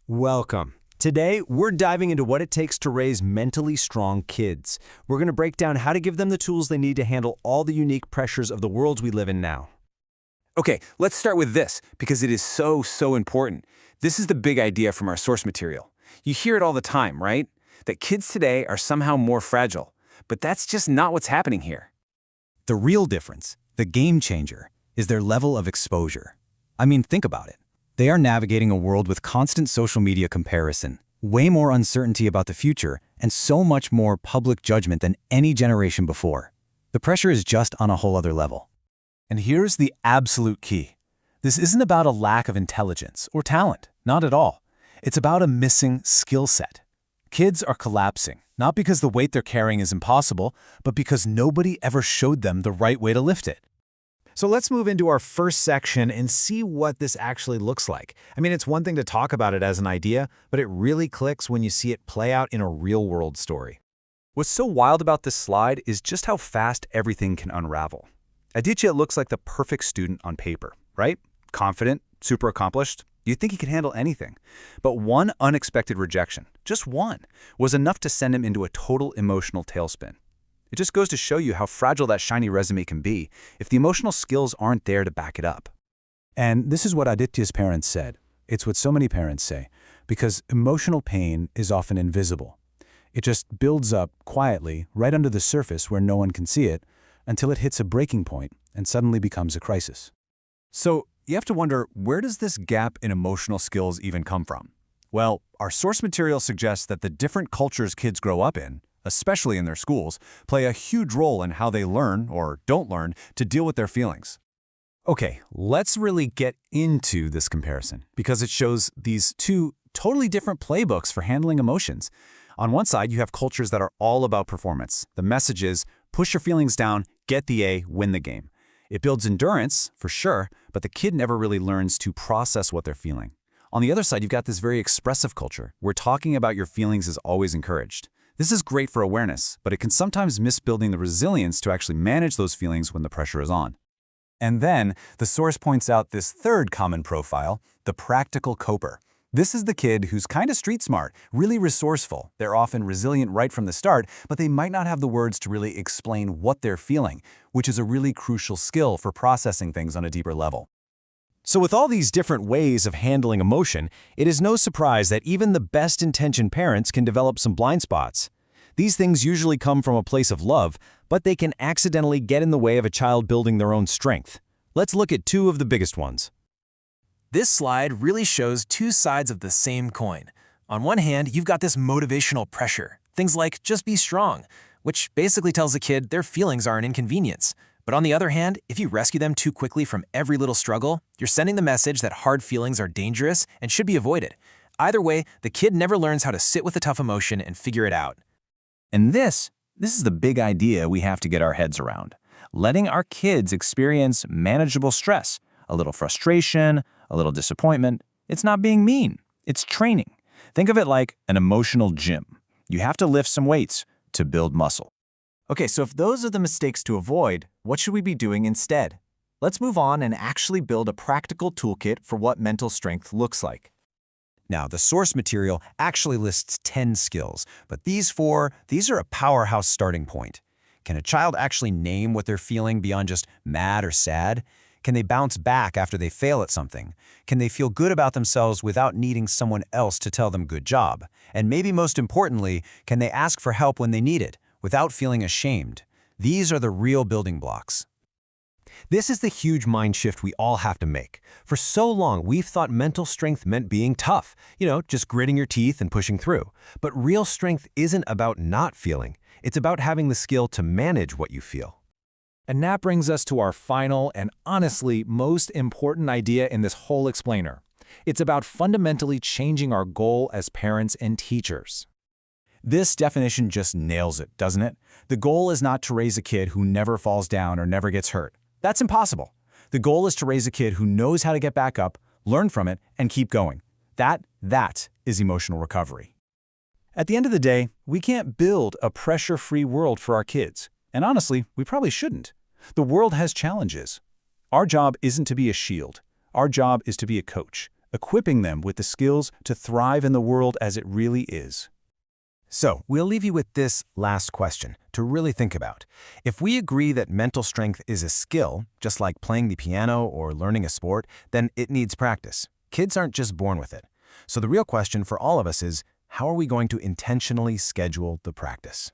Welcome. Today, we're diving into what it takes to raise mentally strong kids. We're going to break down how to give them the tools they need to handle all the unique pressures of the world we live in now. Okay, let's start with this, because it is so important. This is the big idea from our source material. You hear it all the time, right? That kids today are somehow more fragile. But that's just not what's happening here. The real difference, the game changer, is their level of exposure. I mean, think about it. They are navigating a world with constant social media comparison, way more uncertainty about the future, and so much more public judgment than any generation before. The pressure is just on a whole other level. And here's the absolute key. This isn't about a lack of intelligence or talent, not at all. It's about a missing skill set. Kids are collapsing, not because the weight they're carrying is impossible, but because nobody ever showed them the right way to lift it. So let's move into our first section and see what this actually looks like. I mean, it's one thing to talk about it as an idea, but it really clicks when you see it play out in a real-world story. What's so wild about this slide is just how fast everything can unravel. Aditya looks like the perfect student on paper, right? Confident, super accomplished. You'd think he could handle anything. But one unexpected rejection, just one, was enough to send him into a total emotional tailspin. It just goes to show you how fragile that shiny resume can be if the emotional skills aren't there to back it up. And this is what Aditya's parents said. It's what so many parents say, because emotional pain is often invisible. It just builds up quietly right under the surface where no one can see it until it hits a breaking point and suddenly becomes a crisis. So you have to wonder, where does this gap in emotional skills even come from? Well, our source material suggests that the different cultures kids grow up in, especially in their schools, play a huge role in how they learn, or don't learn, to deal with their feelings. Okay, let's really get into this comparison, because it shows these two totally different playbooks for handling emotions. On one side, you have cultures that are all about performance. The message is, push your feelings down, get the A, win the game. It builds endurance, for sure, but the kid never really learns to process what they're feeling. On the other side, you've got this very expressive culture, where talking about your feelings is always encouraged. This is great for awareness, but it can sometimes miss building the resilience to actually manage those feelings when the pressure is on. And then, the source points out this third common profile, the practical coper. This is the kid who's kind of street smart, really resourceful. They're often resilient right from the start, but they might not have the words to really explain what they're feeling, which is a really crucial skill for processing things on a deeper level. So with all these different ways of handling emotion, it is no surprise that even the best-intentioned parents can develop some blind spots. These things usually come from a place of love, but they can accidentally get in the way of a child building their own strength. Let's look at two of the biggest ones. This slide really shows two sides of the same coin. On one hand, you've got this motivational pressure, things like just be strong, which basically tells a kid their feelings are an inconvenience. But on the other hand, if you rescue them too quickly from every little struggle, you're sending the message that hard feelings are dangerous and should be avoided. Either way, the kid never learns how to sit with a tough emotion and figure it out. And this is the big idea we have to get our heads around. Letting our kids experience manageable stress, a little frustration, a little disappointment. It's not being mean, it's training. Think of it like an emotional gym. You have to lift some weights to build muscle. Okay, so if those are the mistakes to avoid, what should we be doing instead? Let's move on and actually build a practical toolkit for what mental strength looks like. Now, the source material actually lists 10 skills, but these are a powerhouse starting point. Can a child actually name what they're feeling beyond just mad or sad? Can they bounce back after they fail at something? Can they feel good about themselves without needing someone else to tell them good job? And maybe most importantly, can they ask for help when they need it, without feeling ashamed? These are the real building blocks. This is the huge mind shift we all have to make. For so long, we've thought mental strength meant being tough, just gritting your teeth and pushing through. But real strength isn't about not feeling. It's about having the skill to manage what you feel. And that brings us to our final and honestly most important idea in this whole explainer. It's about fundamentally changing our goal as parents and teachers. This definition just nails it, doesn't it? The goal is not to raise a kid who never falls down or never gets hurt. That's impossible. The goal is to raise a kid who knows how to get back up, learn from it, and keep going. That is emotional recovery. At the end of the day, we can't build a pressure-free world for our kids. And honestly, we probably shouldn't. The world has challenges. Our job isn't to be a shield. Our job is to be a coach equipping them with the skills to thrive in the world as it really is. So, we'll leave you with this last question to really think about. If we agree that mental strength is a skill, just like playing the piano or learning a sport, then it needs practice. Kids aren't just born with it. So the real question for all of us is, how are we going to intentionally schedule the practice?